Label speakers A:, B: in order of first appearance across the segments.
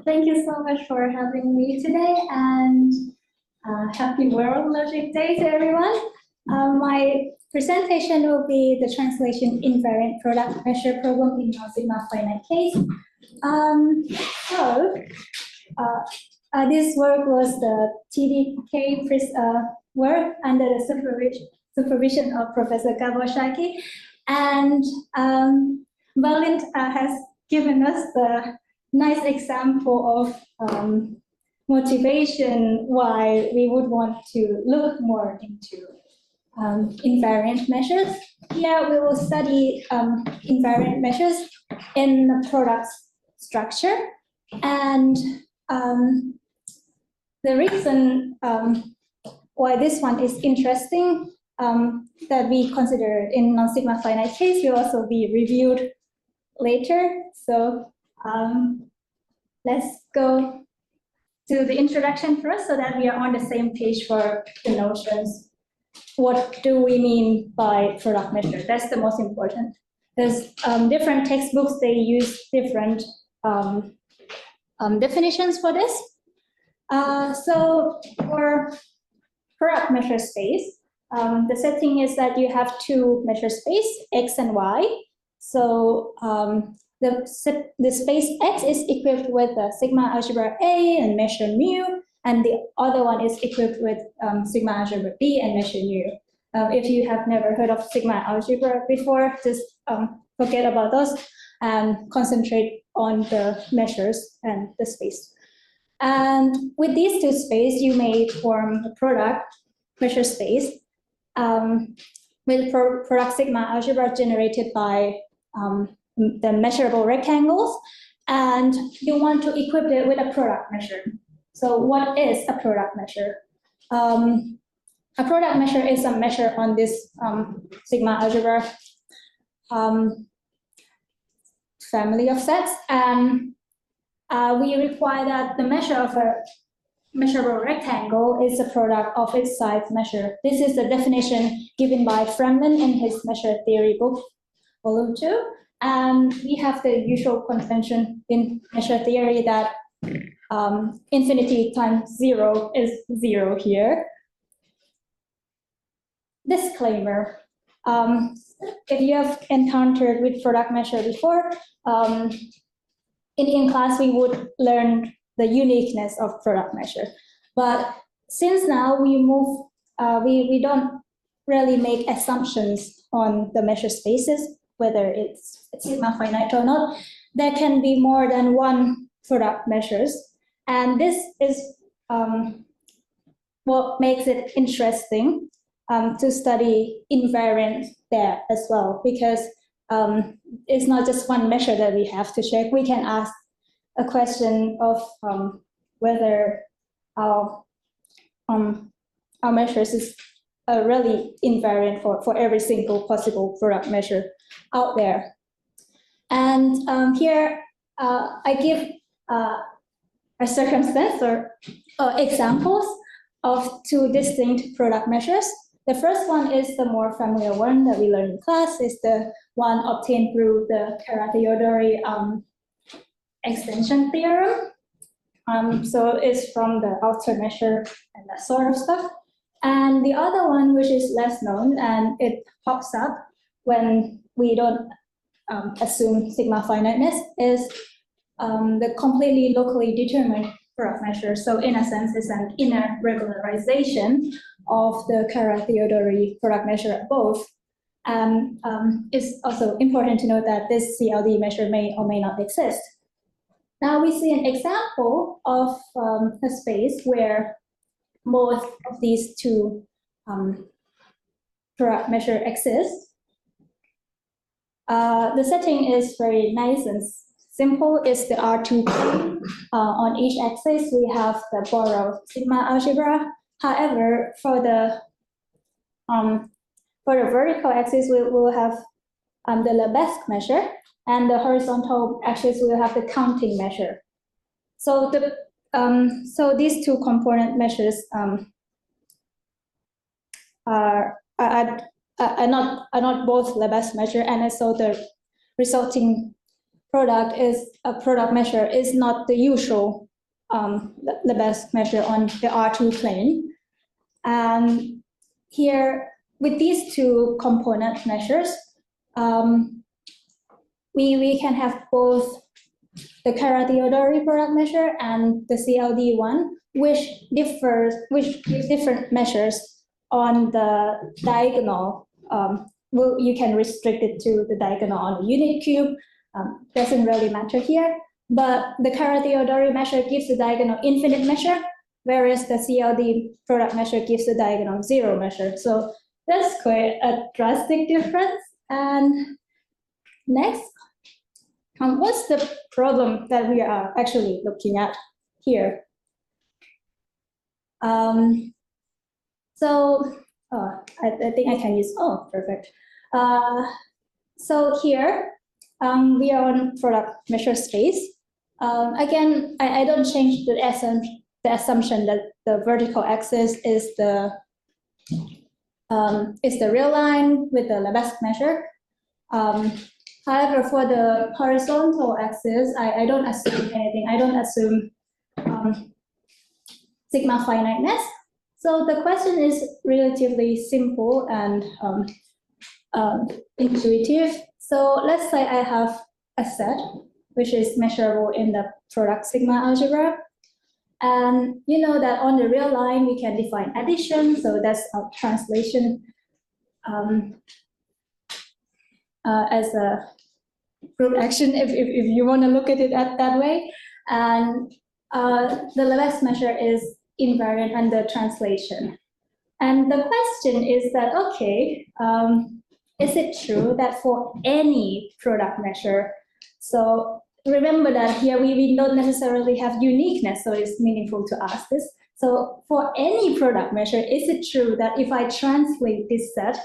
A: Thank you so much for having me today, and happy World Logic Day to everyone. My presentation will be the translation invariant product measure problem in non-sigma-finite case. This work was the TDK work under the supervision of Professor Gabor-Shaki, and Berlin has given us the nice example of motivation why we would want to look more into invariant measures. Here we will study invariant measures in the product structure, and the reason why this one is interesting that we considered in non-sigma finite case will also be reviewed later. So let's go to the introduction first so that we are on the same page for the notions. What do we mean by product measure? That's the most important. There's different textbooks, they use different definitions for this. So for product measure space, the setting is that you have two measure space, X and Y. So the space X is equipped with the sigma algebra A and measure mu, and the other one is equipped with sigma algebra B and measure mu. If you have never heard of sigma algebra before, just forget about those and concentrate on the measures and the space. And with these two spaces, you may form a product measure space with product sigma algebra generated by the measurable rectangles, and you want to equip it with a product measure. So what is a product measure? A product measure is a measure on this sigma algebra family of sets, and we require that the measure of a measurable rectangle is a product of its size measure. This is the definition given by Fremlin in his measure theory book, volume 2. And we have the usual convention in measure theory that infinity times 0 is 0 here. Disclaimer. If you have encountered with product measure before, in class we would learn the uniqueness of product measure. But since now we move, we don't really make assumptions on the measure spaces, whether it's sigma finite or not. There can be more than one product measures. And this is what makes it interesting to study invariant there as well, because it's not just one measure that we have to check. We can ask a question of whether our measures is really invariant for every single possible product measure out there. And here I give a circumstance or examples of two distinct product measures. The first one is the more familiar one that we learned in class, is the one obtained through the Kara-Theodori extension theorem. So it's from the outer measure and that sort of stuff. And the other one, which is less known, and it pops up when we don't assume sigma finiteness, is the completely locally determined product measure. So in a sense, it's an inner regularization of the Kara-Theodori product measure above. It's also important to note that this CLD measure may or may not exist. Now we see an example of a space where both of these two product measure exist. The setting is very nice and simple. It's the R2 plane. On each axis, we have the borrowed sigma algebra. However, for the vertical axis, we will have the Lebesgue measure, and the horizontal axis will have the counting measure. So so these two component measures are not both Lebesgue measure, and so the resulting product measure is not the usual Lebesgue measure on the R2 plane. And here, with these two component measures, we can have both the Kara-Theodori product measure and the CLD one, which gives different measures on the diagonal. You can restrict it to the diagonal on the unit cube. Doesn't really matter here. But the Kara-Theodori measure gives the diagonal infinite measure, whereas the CLD product measure gives the diagonal zero measure. So that's quite a drastic difference. And next, what's the problem that we are actually looking at here? I think I can use, perfect. So here, we are on product measure space. Again, I don't change the assumption that the vertical axis is the real line with the Lebesgue measure. However, for the horizontal axis, I don't assume anything. I don't assume sigma finiteness. So the question is relatively simple and intuitive. So let's say I have a set which is measurable in the product sigma algebra. And you know that on the real line, we can define addition. So that's a translation as a group action, if you want to look at it that way. And the Lebesgue measure is invariant under translation. And the question is that, okay, is it true that for any product measure, so remember that here we don't necessarily have uniqueness, so it's meaningful to ask this. So for any product measure, is it true that if I translate this set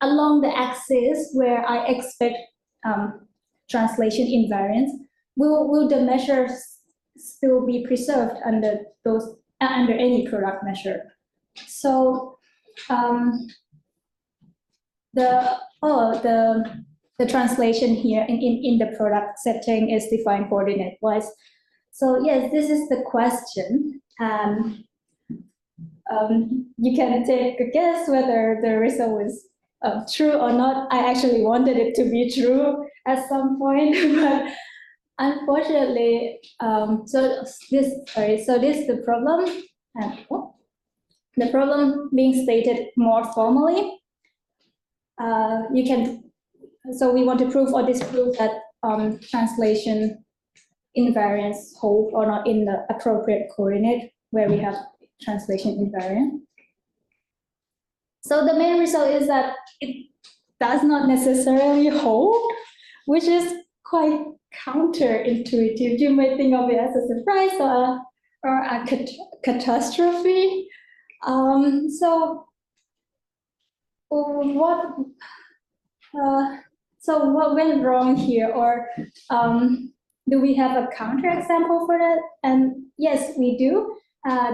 A: along the axis where I expect translation invariance, will the measures still be preserved under any product measure? So the translation here in the product setting is defined coordinate-wise. So yes, this is the question. You can take a guess whether the result is true or not. I actually wanted it to be true at some point, but unfortunately, so this is the problem. The problem being stated more formally. So we want to prove or disprove that translation invariance hold or not in the appropriate coordinate where we have translation invariant. So the main result is that it does not necessarily hold, which is quite counterintuitive. You may think of it as a surprise or a catastrophe. So what went wrong here, or do we have a counterexample for that? And yes, we do.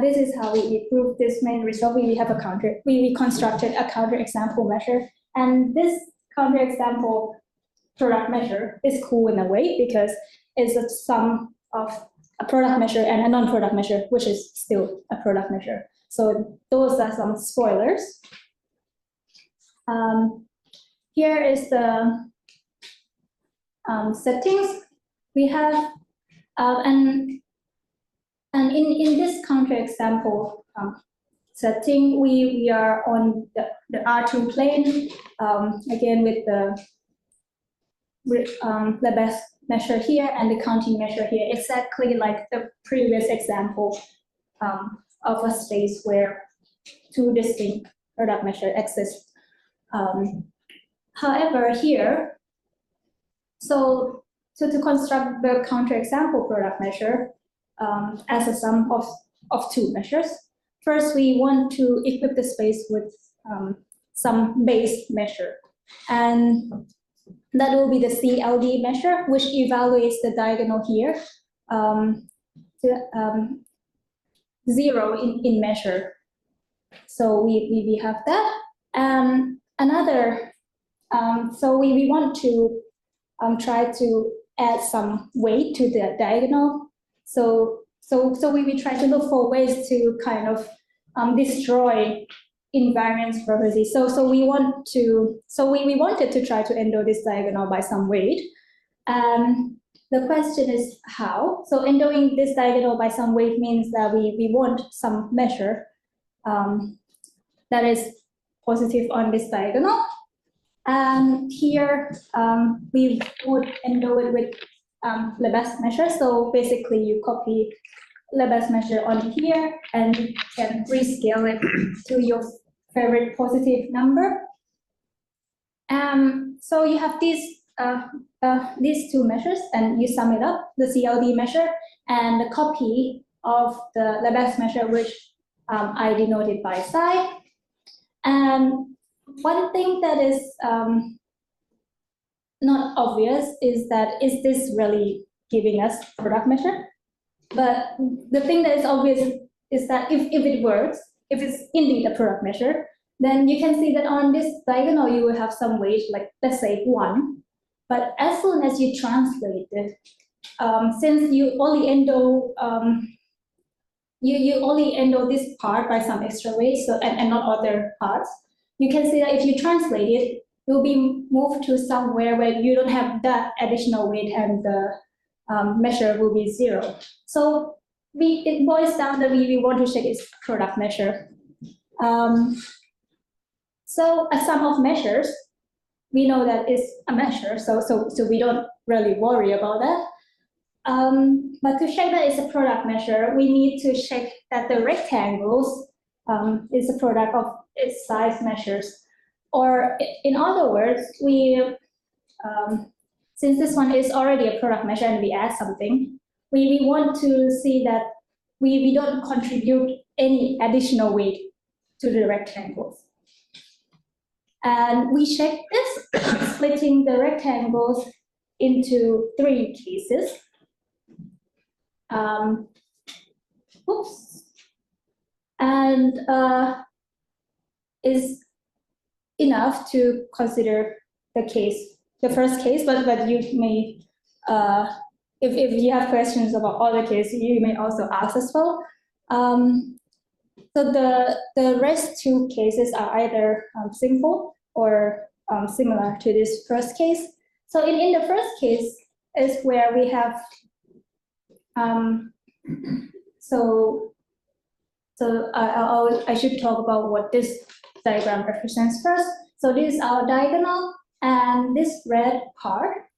A: This is how we prove this main result. We constructed a counterexample measure, and this counterexample product measure is cool in a way because it's a sum of a product measure and a non-product measure, which is still a product measure. So those are some spoilers. Here is the settings we have, and in this counterexample setting, we are on the R2 plane, again with the Lebesgue measure here and the counting measure here, exactly like the previous example of a space where two distinct product measures exist. However, here, so to construct the counterexample product measure as a sum of two measures, first we want to equip the space with some base measure. And that will be the CLD measure, which evaluates the diagonal here to 0 in measure. So we have that. Another, so we want to try to add some weight to the diagonal. So we try to look for ways to kind of destroy invariance property. So we wanted to try to endo this diagonal by some weight. The question is how. So endoing this diagonal by some weight means that we want some measure that is positive on this diagonal. And here we would endo it with Lebesgue measure. So basically you copy Lebesgue measure on here and you can rescale it to your favorite positive number. So you have these two measures and you sum it up, the CLD measure and the copy of the Lebesgue measure, which I denoted by psi. And one thing that is not obvious is that, is this really giving us product measure? But the thing that is obvious is that if it works, if it's indeed a product measure, then you can see that on this diagonal you will have some weight, like let's say 1. But as soon as you translate it, since you only endo you only endo this part by some extra weight, so and not other parts, you can see that if you translate it, it will be moved to somewhere where you don't have that additional weight and the measure will be 0. So it boils down that we want to check its product measure. So a sum of measures, we know that it's a measure, so we don't really worry about that. But to check that it's a product measure, we need to check that the rectangles is a product of its size measures. Or in other words, since this one is already a product measure and we add something, we want to see that we don't contribute any additional weight to the rectangles. And we check this, splitting the rectangles into 3 cases. And is enough to consider the first case, but you may, if you have questions about other cases, you may also ask as well. So the rest 2 cases are either simple or similar to this first case. So in the first case is where we have, I should talk about what this diagram represents first. So this is our diagonal, and this red part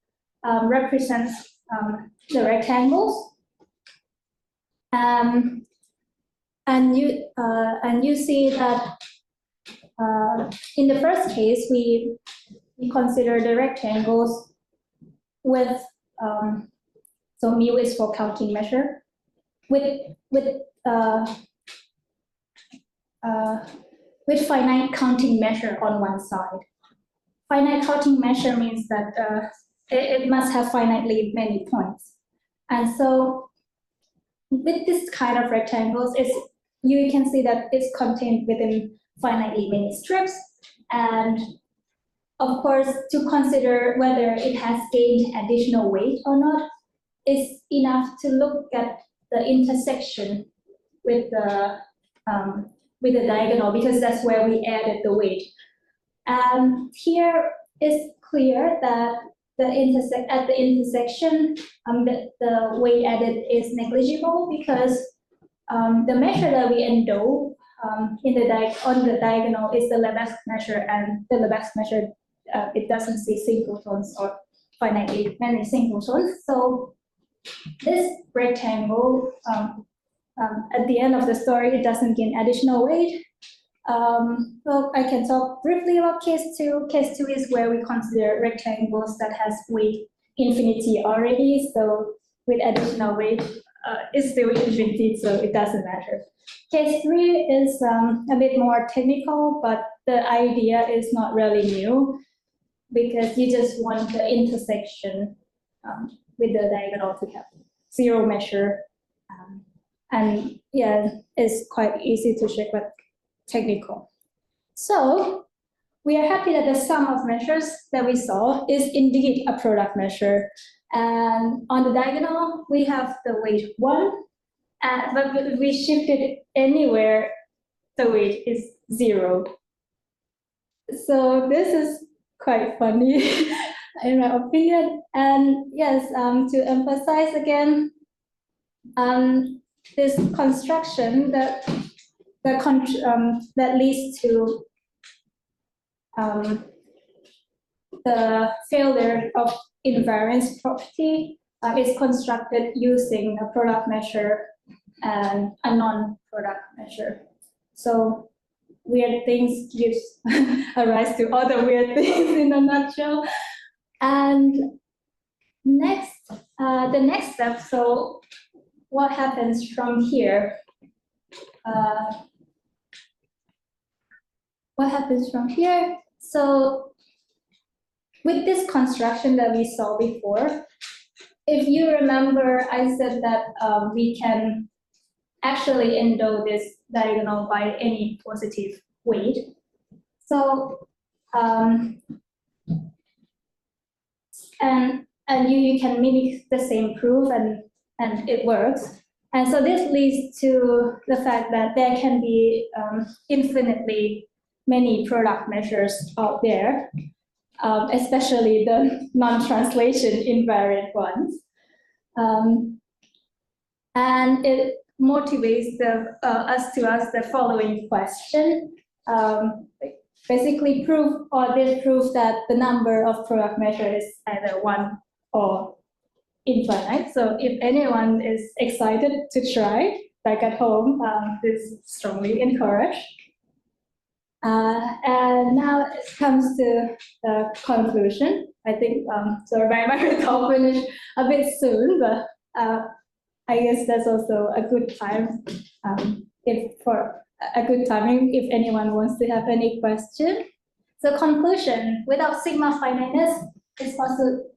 A: represents the rectangles. And you see that in the first case we consider the rectangles with so mu is for counting measure with finite counting measure on one side. Finite counting measure means that it must have finitely many points, and so with this kind of rectangles, you can see that it's contained within finitely many strips. And of course, to consider whether it has gained additional weight or not, is enough to look at the intersection with the diagonal, because that's where we added the weight. And here it's clear that at the intersection, the weight added is negligible, because the measure that we endo on the diagonal is the Lebesgue measure, and the Lebesgue measure it doesn't see singletons or finitely many singletons. So this rectangle, at the end of the story, it doesn't gain additional weight. Well, I can talk briefly about case 2. Case 2 is where we consider rectangles that has weight infinity already. So with additional weight, it's still infinity, so it doesn't matter. Case 3 is a bit more technical, but the idea is not really new, because you just want the intersection with the diagonal to have 0 measure. And yeah, it's quite easy to check, but technical. So we are happy that the sum of measures that we saw is indeed a product measure. And on the diagonal, we have the weight 1, but if we shift it anywhere, the weight is 0. So this is quite funny, in my opinion. And yes, to emphasize again, this construction that leads to the failure of invariance property is constructed using a product measure and a non-product measure. So weird things gives rise to other weird things in a nutshell. And next, the next step, so what happens from here? So with this construction that we saw before, if you remember, I said that we can actually endow this diagonal by any positive weight. So and you can mimic the same proof and it works. And so this leads to the fact that there can be infinitely many product measures out there, especially the non-translation invariant ones. And it motivates us to ask the following question. Basically prove or disprove that the number of product measures is either 1 or infinite. So if anyone is excited to try, like at home, this is strongly encouraged. And now it comes to the conclusion. I think, so my will finish a bit soon, but I guess that's also a good time if anyone wants to have any question. So conclusion, without sigma finiteness, it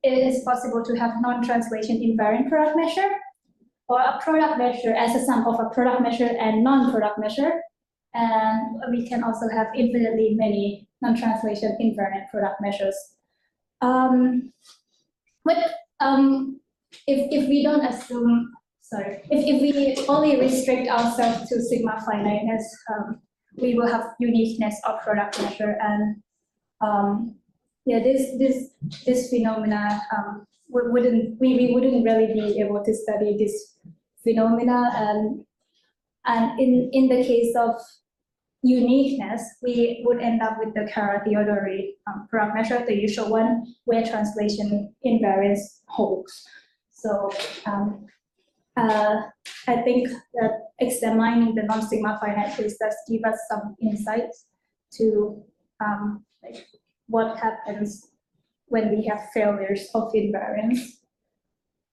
A: is possible to have non-translation invariant product measure, or a product measure as a sum of a product measure and non-product measure. And we can also have infinitely many non-translation invariant product measures. If we don't assume, if we only restrict ourselves to sigma finiteness, we will have uniqueness of product measure, and yeah, this phenomena we wouldn't really be able to study this phenomena, and in the case of uniqueness, we would end up with the Kara-Theodori product measure, the usual one, where translation invariance holds. So I think that examining the non-sigma finite case does give us some insights to like what happens when we have failures of invariance.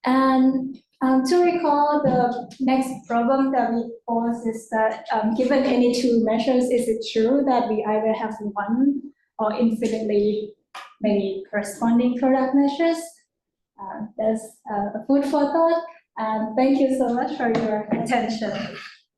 A: And to recall, the next problem that we pose is that given any two measures, is it true that we either have one or infinitely many corresponding product measures? That's a food for thought. And thank you so much for your attention.